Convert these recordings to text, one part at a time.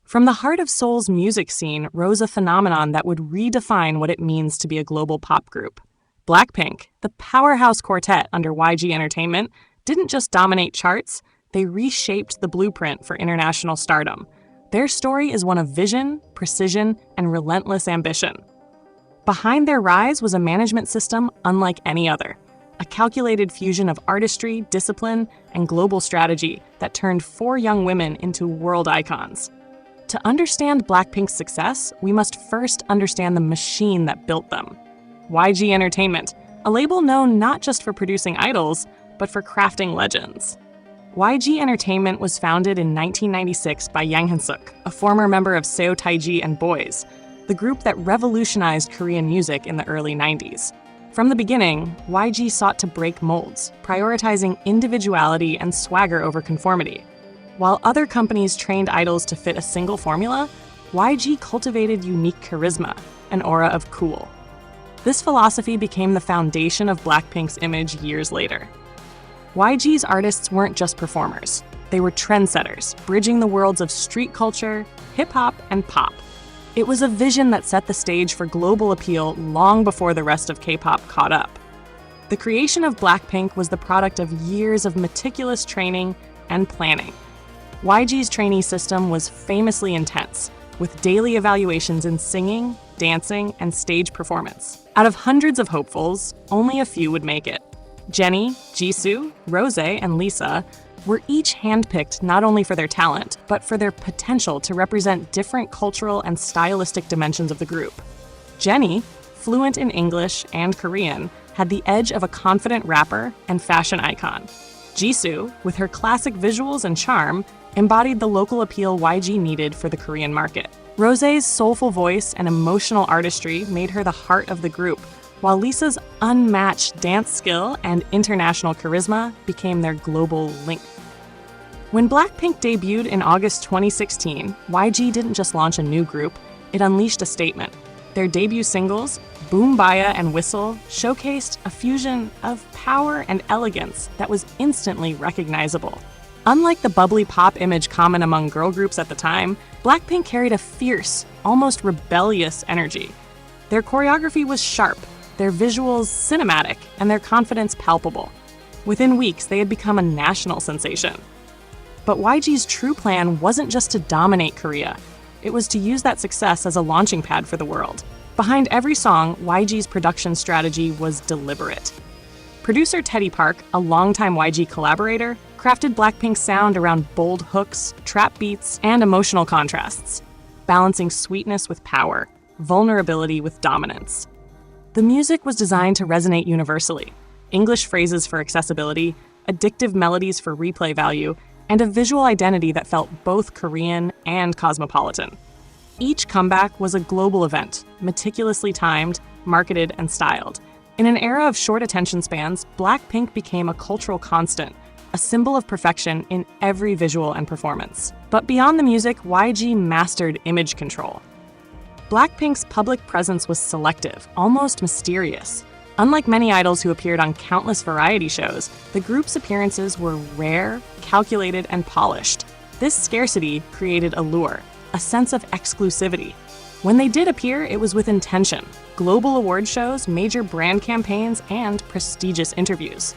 From the heart of Seoul's music scene rose a phenomenon that would redefine what it means to be a global pop group. BLACKPINK, the powerhouse quartet under YG Entertainment, didn't just dominate charts, they reshaped the blueprint for international stardom. Their story is one of vision, precision, and relentless ambition. Behind their rise was a management system unlike any other, a calculated fusion of artistry, discipline, and global strategy that turned 4 young women into world icons. To understand BLACKPINK's success, we must first understand the machine that built them. YG Entertainment, a label known not just for producing idols, but for crafting legends. YG Entertainment was founded in 1996 by Yang Han-suk, a former member of Seo Taiji and Boys, the group that revolutionized Korean music in the early 90s. From the beginning, YG sought to break molds, prioritizing individuality and swagger over conformity. While other companies trained idols to fit a single formula, YG cultivated unique charisma, an aura of cool. This philosophy became the foundation of BLACKPINK's image years later. YG's artists weren't just performers. They were trendsetters, bridging the worlds of street culture, hip-hop, and pop. It was a vision that set the stage for global appeal long before the rest of K-pop caught up. The creation of BLACKPINK was the product of years of meticulous training and planning. YG's trainee system was famously intense, with daily evaluations in singing, dancing, and stage performance. Out of hundreds of hopefuls, only a few would make it. Jennie, Jisoo, Rose, and Lisa were each handpicked not only for their talent, but for their potential to represent different cultural and stylistic dimensions of the group. Jennie, fluent in English and Korean, had the edge of a confident rapper and fashion icon. Jisoo, with her classic visuals and charm, embodied the local appeal YG needed for the Korean market. Rose's soulful voice and emotional artistry made her the heart of the group, while Lisa's unmatched dance skill and international charisma became their global link. When BLACKPINK debuted in August 2016, YG didn't just launch a new group, it unleashed a statement. Their debut singles, Boom Baya and Whistle, showcased a fusion of power and elegance that was instantly recognizable. Unlike the bubbly pop image common among girl groups at the time, BLACKPINK carried a fierce, almost rebellious energy. Their choreography was sharp, their visuals cinematic, and their confidence palpable. Within weeks, they had become a national sensation. But YG's true plan wasn't just to dominate Korea. It was to use that success as a launching pad for the world. Behind every song, YG's production strategy was deliberate. Producer Teddy Park, a longtime YG collaborator, crafted BLACKPINK's sound around bold hooks, trap beats, and emotional contrasts, balancing sweetness with power, vulnerability with dominance. The music was designed to resonate universally. English phrases for accessibility, addictive melodies for replay value, and a visual identity that felt both Korean and cosmopolitan. Each comeback was a global event, meticulously timed, marketed, and styled. In an era of short attention spans, BLACKPINK became a cultural constant, a symbol of perfection in every visual and performance. But beyond the music, YG mastered image control. BLACKPINK's public presence was selective, almost mysterious. Unlike many idols who appeared on countless variety shows, the group's appearances were rare, calculated, and polished. This scarcity created allure, a sense of exclusivity. When they did appear, it was with intention: global award shows, major brand campaigns, and prestigious interviews.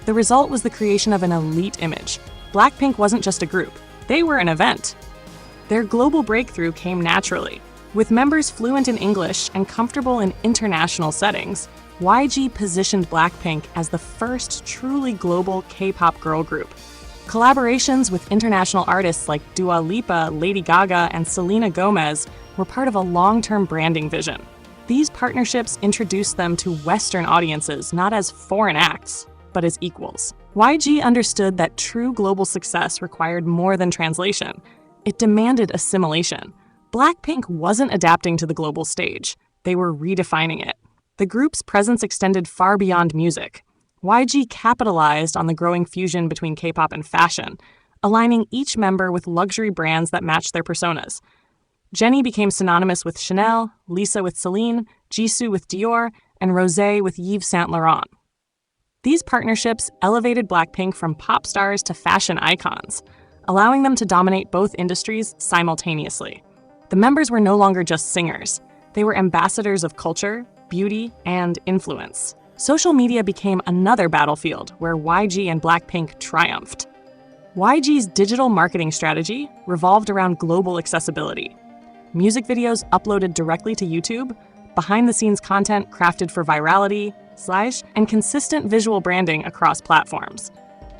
The result was the creation of an elite image. BLACKPINK wasn't just a group, they were an event. Their global breakthrough came naturally. With members fluent in English and comfortable in international settings, YG positioned BLACKPINK as the first truly global K-pop girl group. Collaborations with international artists like Dua Lipa, Lady Gaga, and Selena Gomez were part of a long-term branding vision. These partnerships introduced them to Western audiences not as foreign acts, but as equals. YG understood that true global success required more than translation. It demanded assimilation. BLACKPINK wasn't adapting to the global stage. They were redefining it. The group's presence extended far beyond music. YG capitalized on the growing fusion between K-pop and fashion, aligning each member with luxury brands that matched their personas. Jennie became synonymous with Chanel, Lisa with Celine, Jisoo with Dior, and Rose with Yves Saint Laurent. These partnerships elevated BLACKPINK from pop stars to fashion icons. allowing them to dominate both industries simultaneously. The members were no longer just singers. They were ambassadors of culture, beauty, and influence. Social media became another battlefield where YG and BLACKPINK triumphed. YG's digital marketing strategy revolved around global accessibility. Music videos uploaded directly to YouTube, behind-the-scenes content crafted for virality, and consistent visual branding across platforms.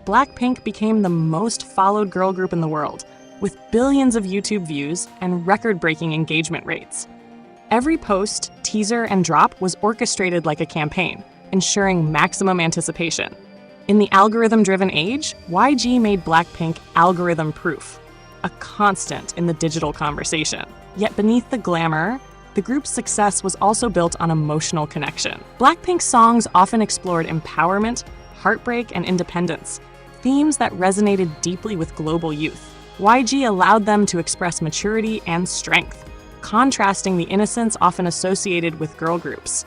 BLACKPINK became the most followed girl group in the world, with billions of YouTube views and record-breaking engagement rates. Every post, teaser, and drop was orchestrated like a campaign, ensuring maximum anticipation. In the algorithm-driven age, YG made BLACKPINK algorithm-proof, a constant in the digital conversation. Yet beneath the glamour, the group's success was also built on emotional connection. BLACKPINK's songs often explored empowerment, heartbreak, and independence, themes that resonated deeply with global youth. YG allowed them to express maturity and strength, contrasting the innocence often associated with girl groups.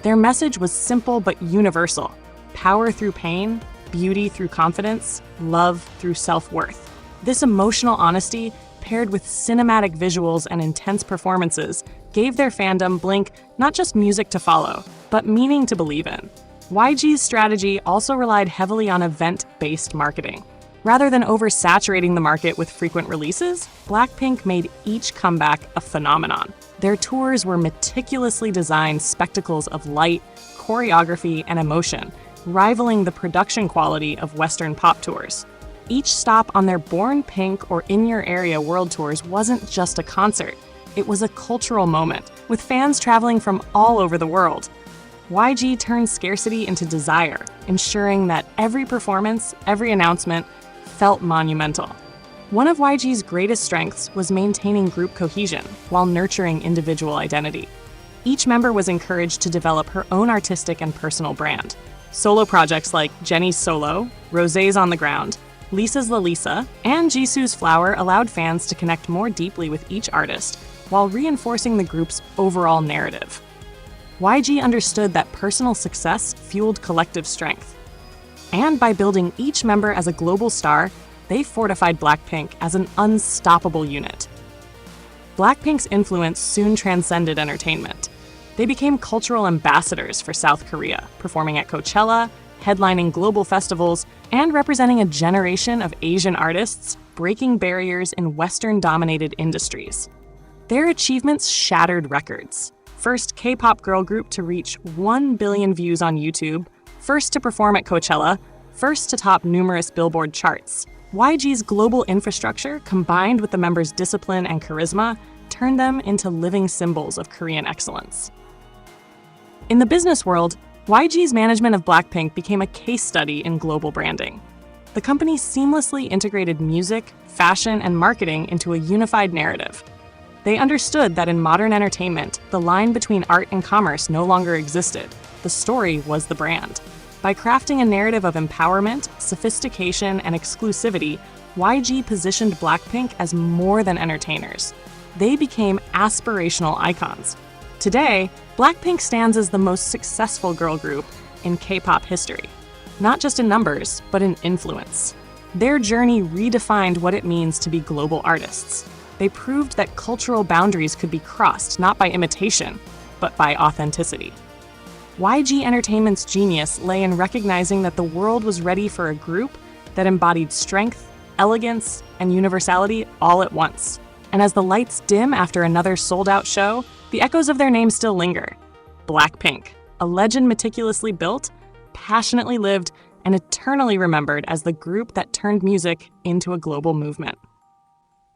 Their message was simple but universal: power through pain, beauty through confidence, love through self-worth. This emotional honesty, paired with cinematic visuals and intense performances, gave their fandom BLINK not just music to follow, but meaning to believe in. YG's strategy also relied heavily on event-based marketing. Rather than oversaturating the market with frequent releases, BLACKPINK made each comeback a phenomenon. Their tours were meticulously designed spectacles of light, choreography, and emotion, rivaling the production quality of Western pop tours. Each stop on their Born Pink or In Your Area world tours wasn't just a concert, it was a cultural moment, with fans traveling from all over the world. YG turned scarcity into desire, ensuring that every performance, every announcement, felt monumental. One of YG's greatest strengths was maintaining group cohesion while nurturing individual identity. Each member was encouraged to develop her own artistic and personal brand. Solo projects like Jennie's Solo, Rosé's On the Ground, Lisa's La Lisa, and Jisoo's Flower allowed fans to connect more deeply with each artist while reinforcing the group's overall narrative. YG understood that personal success fueled collective strength. And by building each member as a global star, they fortified BLACKPINK as an unstoppable unit. BLACKPINK's influence soon transcended entertainment. They became cultural ambassadors for South Korea, performing at Coachella, headlining global festivals, and representing a generation of Asian artists breaking barriers in Western-dominated industries. Their achievements shattered records. First K-pop girl group to reach 1 billion views on YouTube, first to perform at Coachella, first to top numerous Billboard charts. YG's global infrastructure, combined with the members' discipline and charisma, turned them into living symbols of Korean excellence. In the business world, YG's management of BLACKPINK became a case study in global branding. The company seamlessly integrated music, fashion, and marketing into a unified narrative. They understood that in modern entertainment, the line between art and commerce no longer existed. The story was the brand. By crafting a narrative of empowerment, sophistication, and exclusivity, YG positioned BLACKPINK as more than entertainers. They became aspirational icons. Today, BLACKPINK stands as the most successful girl group in K-pop history, not just in numbers, but in influence. Their journey redefined what it means to be global artists. They proved that cultural boundaries could be crossed not by imitation, but by authenticity. YG Entertainment's genius lay in recognizing that the world was ready for a group that embodied strength, elegance, and universality all at once. And as the lights dim after another sold-out show, the echoes of their name still linger. BLACKPINK, a legend meticulously built, passionately lived, and eternally remembered as the group that turned music into a global movement.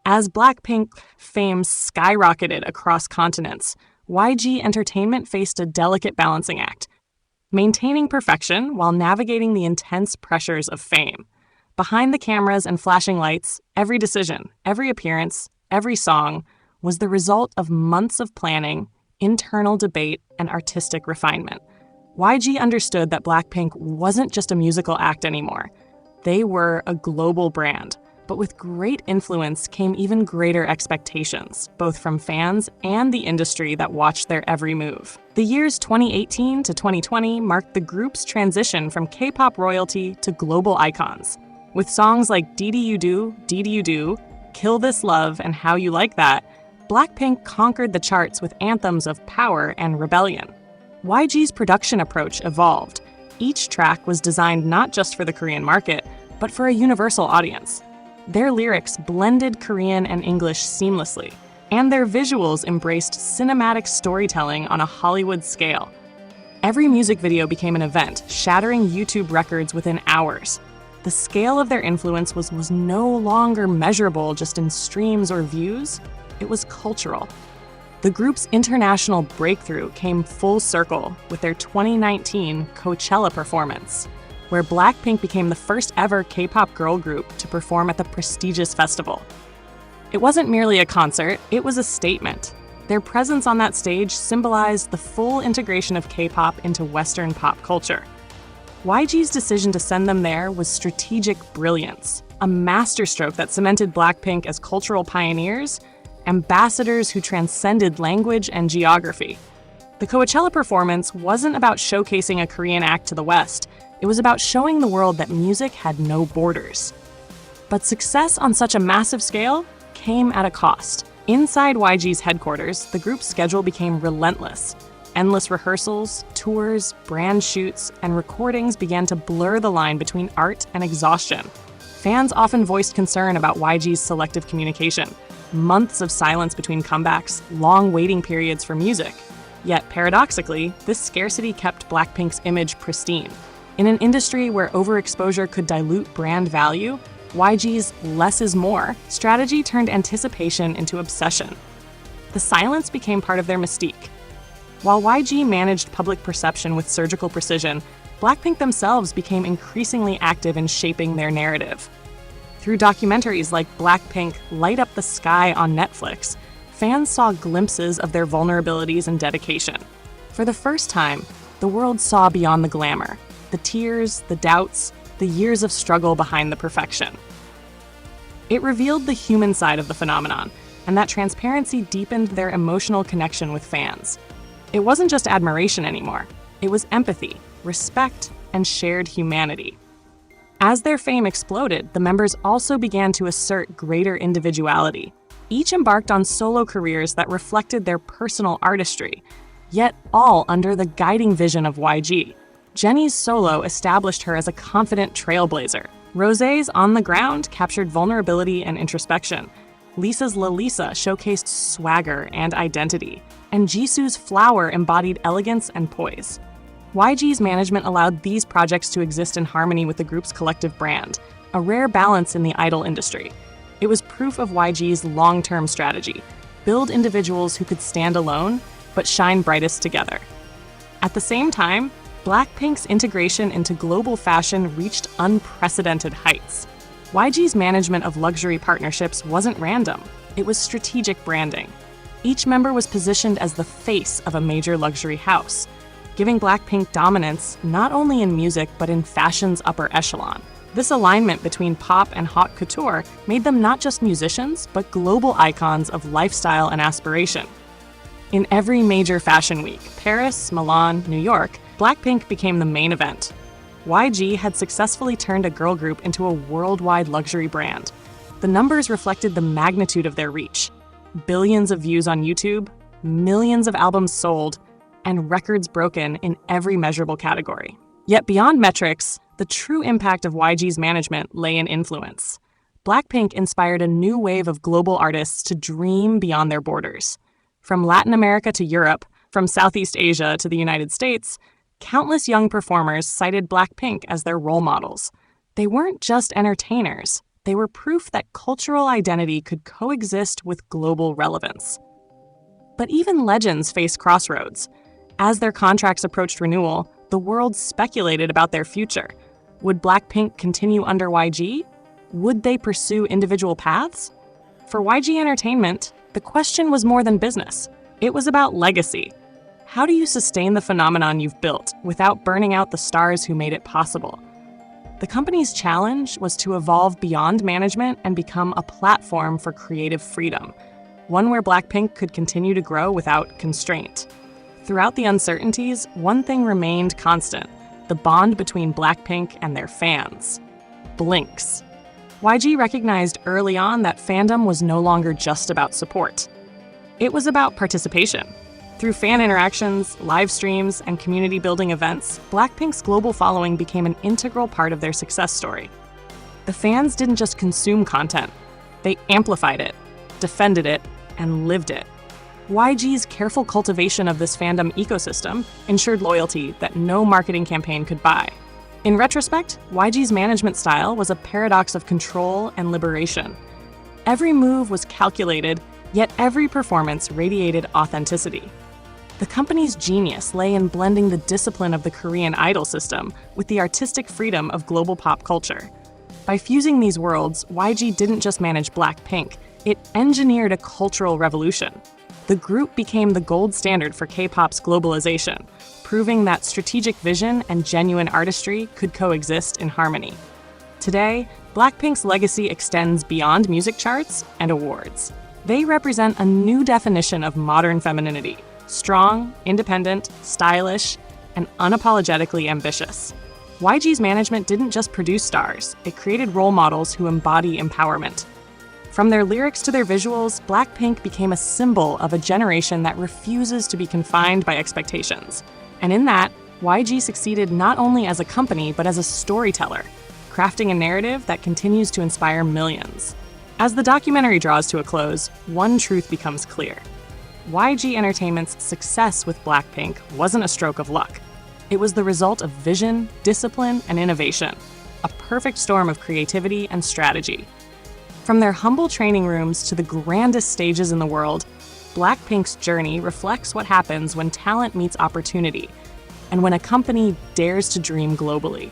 As BLACKPINK fame skyrocketed across continents, YG Entertainment faced a delicate balancing act, maintaining perfection while navigating the intense pressures of fame. Behind the cameras and flashing lights, every decision, every appearance, every song was the result of months of planning, internal debate, and artistic refinement. YG understood that BLACKPINK wasn't just a musical act anymore. They were a global brand. But with great influence came even greater expectations, both from fans and the industry that watched their every move. The years 2018 to 2020 marked the group's transition from K-pop royalty to global icons. With songs like Dee Dee You Do, Kill This Love, and How You Like That, BLACKPINK conquered the charts with anthems of power and rebellion. YG's production approach evolved. Each track was designed not just for the Korean market, but for a universal audience. Their lyrics blended Korean and English seamlessly, and their visuals embraced cinematic storytelling on a Hollywood scale. Every music video became an event, shattering YouTube records within hours. The scale of their influence was no longer measurable just in streams or views, it was cultural. The group's international breakthrough came full circle with their 2019 Coachella performance, where BLACKPINK became the first ever K-pop girl group to perform at the prestigious festival. It wasn't merely a concert, it was a statement. Their presence on that stage symbolized the full integration of K-pop into Western pop culture. YG's decision to send them there was strategic brilliance, a masterstroke that cemented BLACKPINK as cultural pioneers, ambassadors who transcended language and geography. The Coachella performance wasn't about showcasing a Korean act to the West, it was about showing the world that music had no borders. But success on such a massive scale came at a cost. Inside YG's headquarters, the group's schedule became relentless. Endless rehearsals, tours, brand shoots, and recordings began to blur the line between art and exhaustion. Fans often voiced concern about YG's selective communication. Months of silence between comebacks, long waiting periods for music. Yet, paradoxically, this scarcity kept BLACKPINK's image pristine. In an industry where overexposure could dilute brand value, YG's less is more strategy turned anticipation into obsession. The silence became part of their mystique. While YG managed public perception with surgical precision, BLACKPINK themselves became increasingly active in shaping their narrative. Through documentaries like BLACKPINK Light Up the Sky on Netflix, fans saw glimpses of their vulnerabilities and dedication. For the first time, the world saw beyond the glamour, the tears, the doubts, the years of struggle behind the perfection. It revealed the human side of the phenomenon, and that transparency deepened their emotional connection with fans. It wasn't just admiration anymore, it was empathy, respect, and shared humanity. As their fame exploded, the members also began to assert greater individuality. Each embarked on solo careers that reflected their personal artistry, yet all under the guiding vision of YG. Jennie's solo established her as a confident trailblazer. Rosé's On the Ground captured vulnerability and introspection. Lisa's La Lisa showcased swagger and identity. And Jisoo's Flower embodied elegance and poise. YG's management allowed these projects to exist in harmony with the group's collective brand, a rare balance in the idol industry. It was proof of YG's long-term strategy: build individuals who could stand alone, but shine brightest together. At the same time, BLACKPINK's integration into global fashion reached unprecedented heights. YG's management of luxury partnerships wasn't random, it was strategic branding. Each member was positioned as the face of a major luxury house, giving BLACKPINK dominance not only in music but in fashion's upper echelon. This alignment between pop and haute couture made them not just musicians, but global icons of lifestyle and aspiration. In every major fashion week, Paris, Milan, New York, BLACKPINK became the main event. YG had successfully turned a girl group into a worldwide luxury brand. The numbers reflected the magnitude of their reach. Billions of views on YouTube, millions of albums sold, and records broken in every measurable category. Yet beyond metrics, the true impact of YG's management lay in influence. BLACKPINK inspired a new wave of global artists to dream beyond their borders. From Latin America to Europe, from Southeast Asia to the United States, countless young performers cited BLACKPINK as their role models. They weren't just entertainers, they were proof that cultural identity could coexist with global relevance. But even legends face crossroads. As their contracts approached renewal, the world speculated about their future. Would BLACKPINK continue under YG? Would they pursue individual paths? For YG Entertainment, the question was more than business. It was about legacy. How do you sustain the phenomenon you've built without burning out the stars who made it possible? The company's challenge was to evolve beyond management and become a platform for creative freedom, one where BLACKPINK could continue to grow without constraint. Throughout the uncertainties, one thing remained constant: the bond between BLACKPINK and their fans. blinks. YG recognized early on that fandom was no longer just about support. It was about participation. Through fan interactions, live streams, and community-building events, BLACKPINK's global following became an integral part of their success story. The fans didn't just consume content, they amplified it, defended it, and lived it. YG's careful cultivation of this fandom ecosystem ensured loyalty that no marketing campaign could buy. In retrospect, YG's management style was a paradox of control and liberation. Every move was calculated, yet every performance radiated authenticity. The company's genius lay in blending the discipline of the Korean idol system with the artistic freedom of global pop culture. By fusing these worlds, YG didn't just manage BLACKPINK, it engineered a cultural revolution. The group became the gold standard for K-pop's globalization, proving that strategic vision and genuine artistry could coexist in harmony. Today, BLACKPINK's legacy extends beyond music charts and awards. They represent a new definition of modern femininity: strong, independent, stylish, and unapologetically ambitious. YG's management didn't just produce stars, it created role models who embody empowerment. From their lyrics to their visuals, BLACKPINK became a symbol of a generation that refuses to be confined by expectations. And in that, YG succeeded not only as a company, but as a storyteller, crafting a narrative that continues to inspire millions. As the documentary draws to a close, one truth becomes clear. YG Entertainment's success with BLACKPINK wasn't a stroke of luck. It was the result of vision, discipline, and innovation, a perfect storm of creativity and strategy. From their humble training rooms to the grandest stages in the world, BLACKPINK's journey reflects what happens when talent meets opportunity, and when a company dares to dream globally.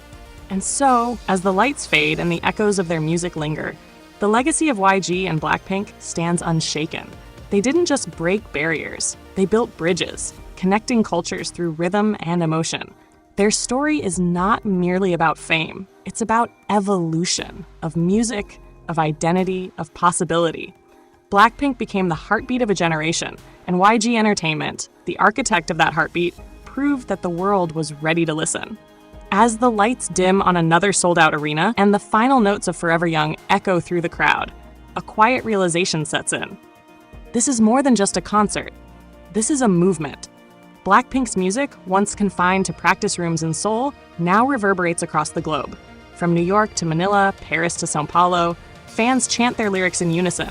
And so, as the lights fade and the echoes of their music linger, the legacy of YG and BLACKPINK stands unshaken. They didn't just break barriers, they built bridges, connecting cultures through rhythm and emotion. Their story is not merely about fame, it's about evolution of music, of identity, of possibility. BLACKPINK became the heartbeat of a generation, and YG Entertainment, the architect of that heartbeat, proved that the world was ready to listen. As the lights dim on another sold-out arena and the final notes of Forever Young echo through the crowd, a quiet realization sets in. This is more than just a concert. This is a movement. BLACKPINK's music, once confined to practice rooms in Seoul, now reverberates across the globe. From New York to Manila, Paris to São Paulo, fans chant their lyrics in unison.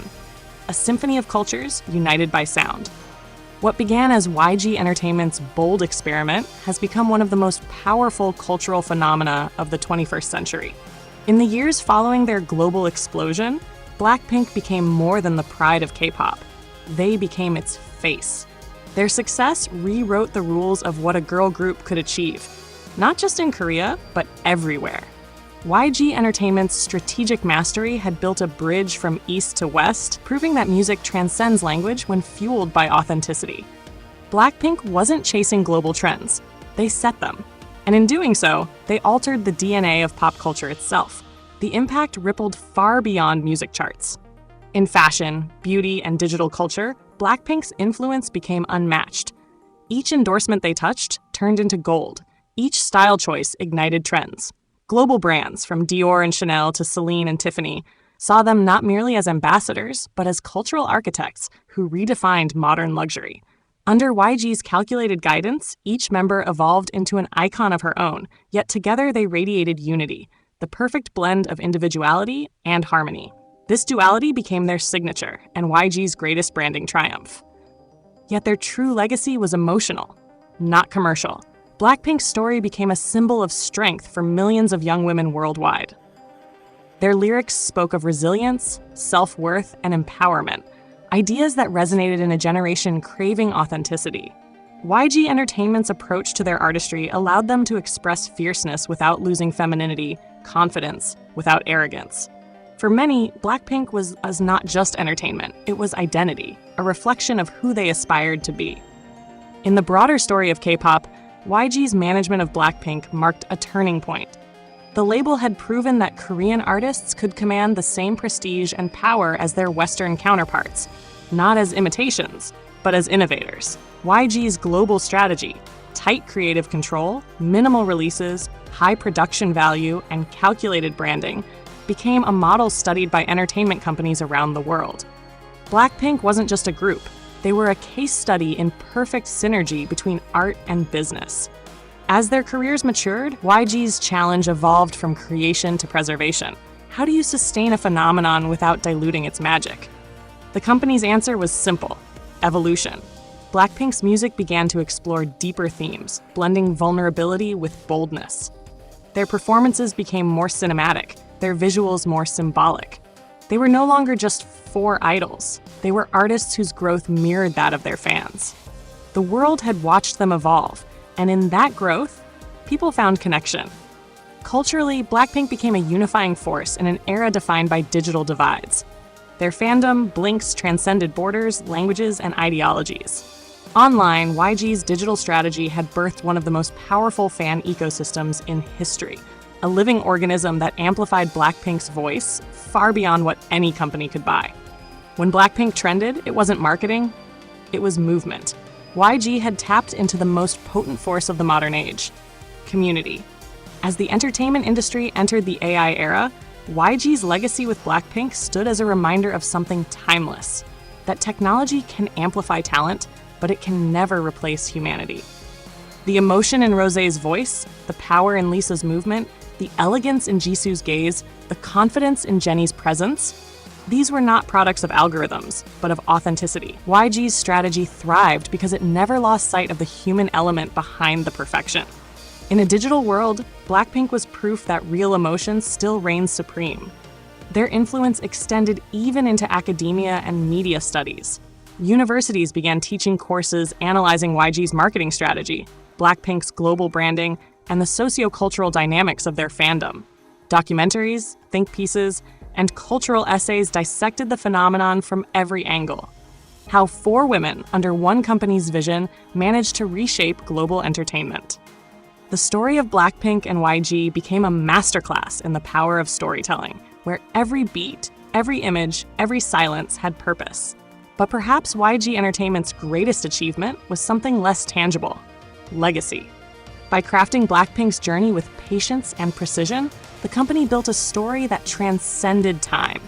A symphony of cultures united by sound. What began as YG Entertainment's bold experiment has become one of the most powerful cultural phenomena of the 21st century. In the years following their global explosion, BLACKPINK became more than the pride of K-pop. They became its face. Their success rewrote the rules of what a girl group could achieve, not just in Korea, but everywhere. YG Entertainment's strategic mastery had built a bridge from east to west, proving that music transcends language when fueled by authenticity. BLACKPINK wasn't chasing global trends, they set them. And in doing so, they altered the DNA of pop culture itself. The impact rippled far beyond music charts. In fashion, beauty, and digital culture, BLACKPINK's influence became unmatched. Each endorsement they touched turned into gold. Each style choice ignited trends. Global brands, from Dior and Chanel to Celine and Tiffany, saw them not merely as ambassadors, but as cultural architects who redefined modern luxury. Under YG's calculated guidance, each member evolved into an icon of her own, yet together they radiated unity, the perfect blend of individuality and harmony. This duality became their signature and YG's greatest branding triumph. Yet their true legacy was emotional, not commercial. BLACKPINK's story became a symbol of strength for millions of young women worldwide. Their lyrics spoke of resilience, self-worth, and empowerment, ideas that resonated in a generation craving authenticity. YG Entertainment's approach to their artistry allowed them to express fierceness without losing femininity, confidence without arrogance. For many, BLACKPINK was not just entertainment, it was identity, a reflection of who they aspired to be. In the broader story of K-pop, YG's management of BLACKPINK marked a turning point. The label had proven that Korean artists could command the same prestige and power as their Western counterparts, not as imitations, but as innovators. YG's global strategy, tight creative control, minimal releases, high production value, and calculated branding became a model studied by entertainment companies around the world. BLACKPINK wasn't just a group. They were a case study in perfect synergy between art and business. As their careers matured, YG's challenge evolved from creation to preservation. How do you sustain a phenomenon without diluting its magic? The company's answer was simple: evolution. BLACKPINK's music began to explore deeper themes, blending vulnerability with boldness. Their performances became more cinematic, their visuals more symbolic. They were no longer just four idols. They were artists whose growth mirrored that of their fans. The world had watched them evolve, and in that growth, people found connection. Culturally, BLACKPINK became a unifying force in an era defined by digital divides. Their fandom, Blink's, transcended borders, languages, and ideologies. Online, YG's digital strategy had birthed one of the most powerful fan ecosystems in history, a living organism that amplified BLACKPINK's voice far beyond what any company could buy. When BLACKPINK trended, it wasn't marketing, it was movement. YG had tapped into the most potent force of the modern age: community. As the entertainment industry entered the AI era, YG's legacy with BLACKPINK stood as a reminder of something timeless: that technology can amplify talent, but it can never replace humanity. The emotion in Rosé's voice, the power in Lisa's movement, the elegance in Jisoo's gaze, the confidence in Jennie's presence, these were not products of algorithms, but of authenticity. YG's strategy thrived because it never lost sight of the human element behind the perfection. In a digital world, BLACKPINK was proof that real emotion still reigns supreme. Their influence extended even into academia and media studies. Universities began teaching courses analyzing YG's marketing strategy, BLACKPINK's global branding, and the sociocultural dynamics of their fandom. Documentaries, think pieces, and cultural essays dissected the phenomenon from every angle. How four women under one company's vision managed to reshape global entertainment. The story of BLACKPINK and YG became a masterclass in the power of storytelling, where every beat, every image, every silence had purpose. But perhaps YG Entertainment's greatest achievement was something less tangible: legacy. By crafting BLACKPINK's journey with patience and precision, the company built a story that transcended time.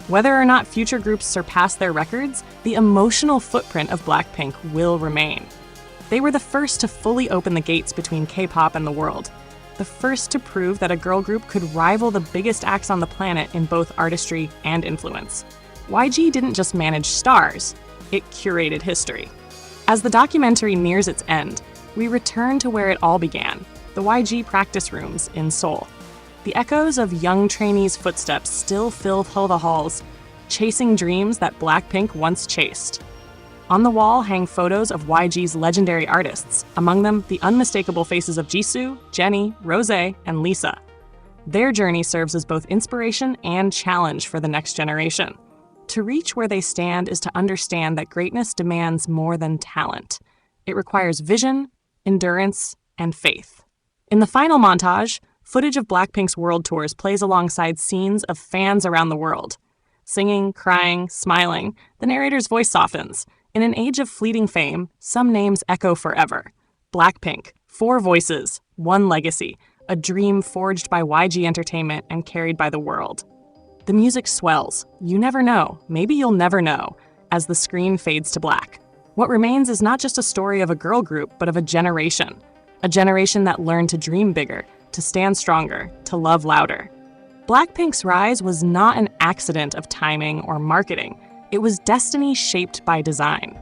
Whether or not future groups surpass their records, the emotional footprint of BLACKPINK will remain. They were the first to fully open the gates between K-pop and the world, the first to prove that a girl group could rival the biggest acts on the planet in both artistry and influence. YG didn't just manage stars, it curated history. As the documentary nears its end, we return to where it all began, the YG practice rooms in Seoul. The echoes of young trainees' footsteps still fill the halls, chasing dreams that BLACKPINK once chased. On the wall hang photos of YG's legendary artists, among them the unmistakable faces of Jisoo, Jennie, Rosé, and Lisa. Their journey serves as both inspiration and challenge for the next generation. To reach where they stand is to understand that greatness demands more than talent. It requires vision, endurance, and faith. In the final montage, footage of BLACKPINK's world tours plays alongside scenes of fans around the world. Singing, crying, smiling, the narrator's voice softens. In an age of fleeting fame, some names echo forever. BLACKPINK, 4 voices, 1 legacy, a dream forged by YG Entertainment and carried by the world. The music swells. You never know, maybe you'll never know, as the screen fades to black. What remains is not just a story of a girl group, but of a generation that learned to dream bigger, to stand stronger, to love louder. BLACKPINK's rise was not an accident of timing or marketing. It was destiny shaped by design.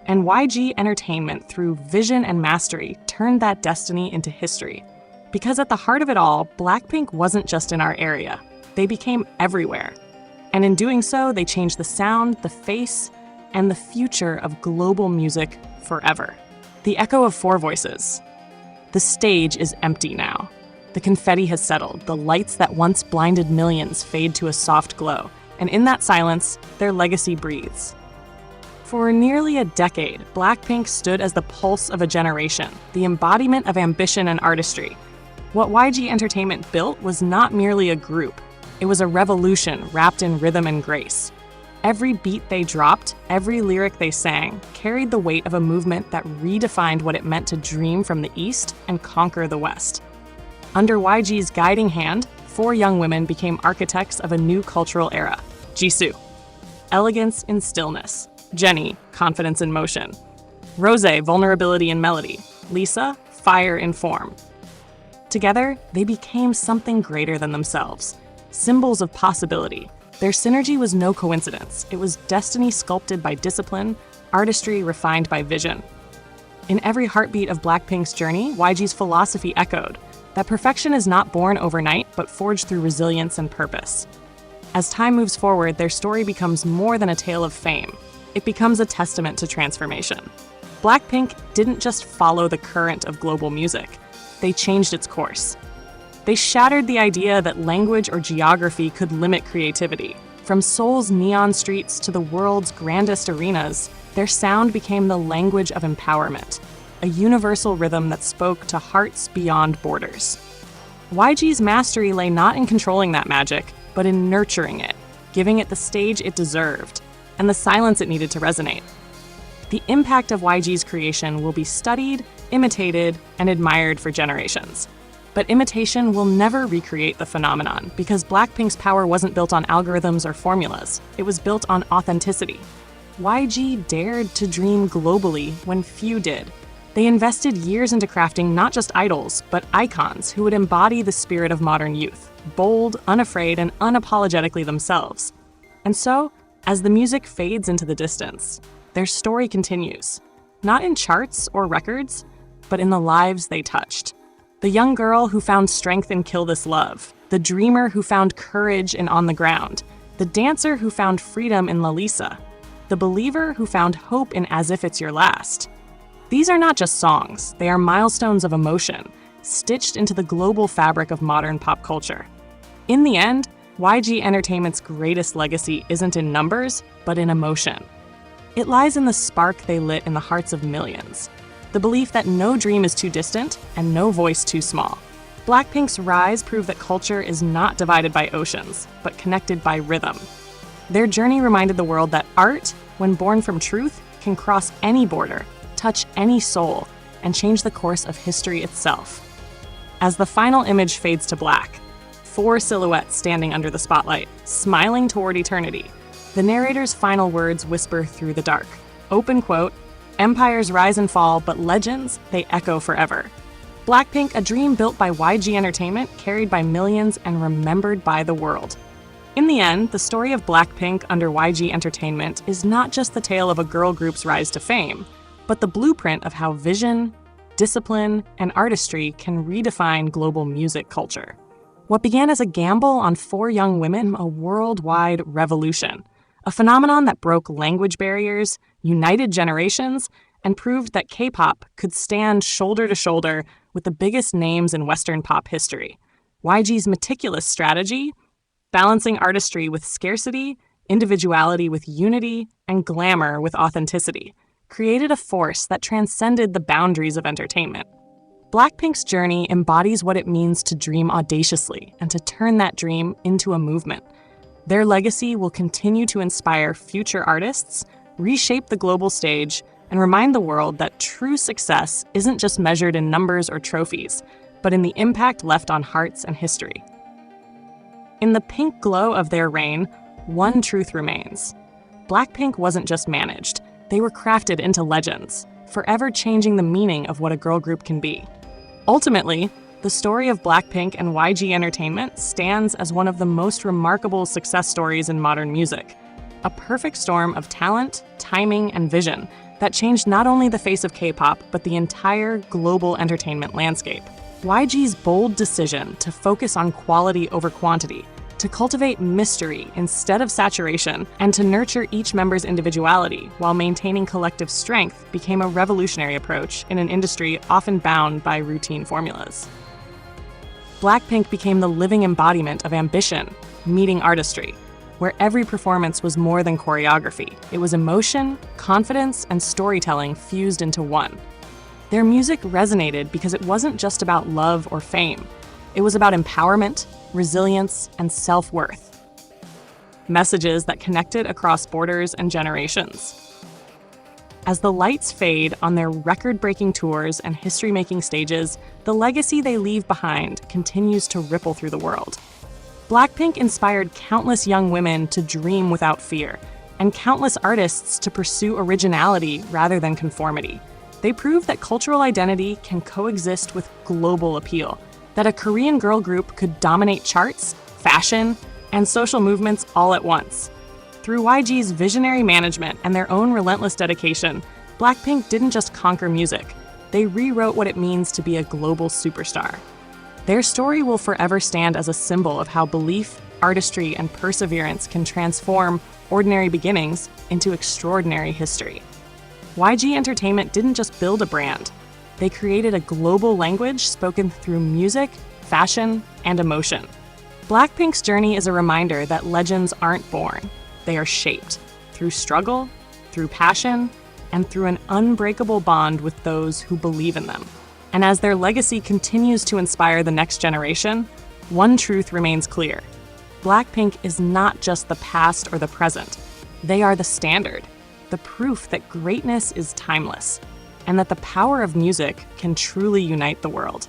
And YG Entertainment, through vision and mastery, turned that destiny into history. Because at the heart of it all, BLACKPINK wasn't just in our area. They became everywhere. And in doing so, they changed the sound, the face, and the future of global music forever. The echo of 4 voices. The stage is empty now. The confetti has settled. The lights that once blinded millions fade to a soft glow. And in that silence, their legacy breathes. For nearly a decade, BLACKPINK stood as the pulse of a generation, the embodiment of ambition and artistry. What YG Entertainment built was not merely a group. It was a revolution wrapped in rhythm and grace. Every beat they dropped, every lyric they sang, carried the weight of a movement that redefined what it meant to dream from the East and conquer the West. Under YG's guiding hand, four young women became architects of a new cultural era. Jisoo, elegance in stillness. Jennie, confidence in motion. Rose, vulnerability in melody. Lisa, fire in form. Together, they became something greater than themselves, symbols of possibility. Their synergy was no coincidence. It was destiny sculpted by discipline, artistry refined by vision. In every heartbeat of BLACKPINK's journey, YG's philosophy echoed that perfection is not born overnight, but forged through resilience and purpose. As time moves forward, their story becomes more than a tale of fame. It becomes a testament to transformation. BLACKPINK didn't just follow the current of global music. They changed its course. They shattered the idea that language or geography could limit creativity. From Seoul's neon streets to the world's grandest arenas, their sound became the language of empowerment, a universal rhythm that spoke to hearts beyond borders. YG's mastery lay not in controlling that magic, but in nurturing it, giving it the stage it deserved, and the silence it needed to resonate. The impact of YG's creation will be studied, imitated, and admired for generations. But imitation will never recreate the phenomenon because BLACKPINK's power wasn't built on algorithms or formulas. It was built on authenticity. YG dared to dream globally when few did. They invested years into crafting not just idols, but icons who would embody the spirit of modern youth, bold, unafraid, and unapologetically themselves. And so, as the music fades into the distance, their story continues, not in charts or records, but in the lives they touched. The young girl who found strength in Kill This Love, the dreamer who found courage in On the Ground, the dancer who found freedom in La Lisa, the believer who found hope in As If It's Your Last. These are not just songs, they are milestones of emotion, stitched into the global fabric of modern pop culture. In the end, YG Entertainment's greatest legacy isn't in numbers, but in emotion. It lies in the spark they lit in the hearts of millions, the belief that no dream is too distant and no voice too small. BLACKPINK's rise proved that culture is not divided by oceans, but connected by rhythm. Their journey reminded the world that art, when born from truth, can cross any border, touch any soul, and change the course of history itself. As the final image fades to black, four silhouettes standing under the spotlight, smiling toward eternity, the narrator's final words whisper through the dark. Open quote, "Empires rise and fall, but legends, they echo forever." BLACKPINK, a dream built by YG Entertainment, carried by millions, and remembered by the world. In the end, the story of BLACKPINK under YG Entertainment is not just the tale of a girl group's rise to fame, but the blueprint of how vision, discipline, and artistry can redefine global music culture. What began as a gamble on four young women, a worldwide revolution. A phenomenon that broke language barriers, united generations, and proved that K-pop could stand shoulder to shoulder with the biggest names in Western pop history. YG's meticulous strategy, balancing artistry with scarcity, individuality with unity, and glamour with authenticity, created a force that transcended the boundaries of entertainment. BLACKPINK's journey embodies what it means to dream audaciously and to turn that dream into a movement. Their legacy will continue to inspire future artists, reshape the global stage, and remind the world that true success isn't just measured in numbers or trophies, but in the impact left on hearts and history. In the pink glow of their reign, one truth remains. BLACKPINK wasn't just managed, they were crafted into legends, forever changing the meaning of what a girl group can be. Ultimately, the story of BLACKPINK and YG Entertainment stands as one of the most remarkable success stories in modern music. A perfect storm of talent, timing, and vision that changed not only the face of K-pop, but the entire global entertainment landscape. YG's bold decision to focus on quality over quantity, to cultivate mystery instead of saturation, and to nurture each member's individuality while maintaining collective strength became a revolutionary approach in an industry often bound by routine formulas. BLACKPINK became the living embodiment of ambition, meeting artistry, where every performance was more than choreography. It was emotion, confidence, and storytelling fused into one. Their music resonated because it wasn't just about love or fame. It was about empowerment, resilience, and self-worth. Messages that connected across borders and generations. As the lights fade on their record-breaking tours and history-making stages, the legacy they leave behind continues to ripple through the world. BLACKPINK inspired countless young women to dream without fear, and countless artists to pursue originality rather than conformity. They prove that cultural identity can coexist with global appeal, that a Korean girl group could dominate charts, fashion, and social movements all at once. Through YG's visionary management and their own relentless dedication, BLACKPINK didn't just conquer music, they rewrote what it means to be a global superstar. Their story will forever stand as a symbol of how belief, artistry, and perseverance can transform ordinary beginnings into extraordinary history. YG Entertainment didn't just build a brand, they created a global language spoken through music, fashion, and emotion. BLACKPINK's journey is a reminder that legends aren't born, they are shaped through struggle, through passion, and through an unbreakable bond with those who believe in them. And as their legacy continues to inspire the next generation, one truth remains clear. BLACKPINK is not just the past or the present. They are the standard, the proof that greatness is timeless, and that the power of music can truly unite the world.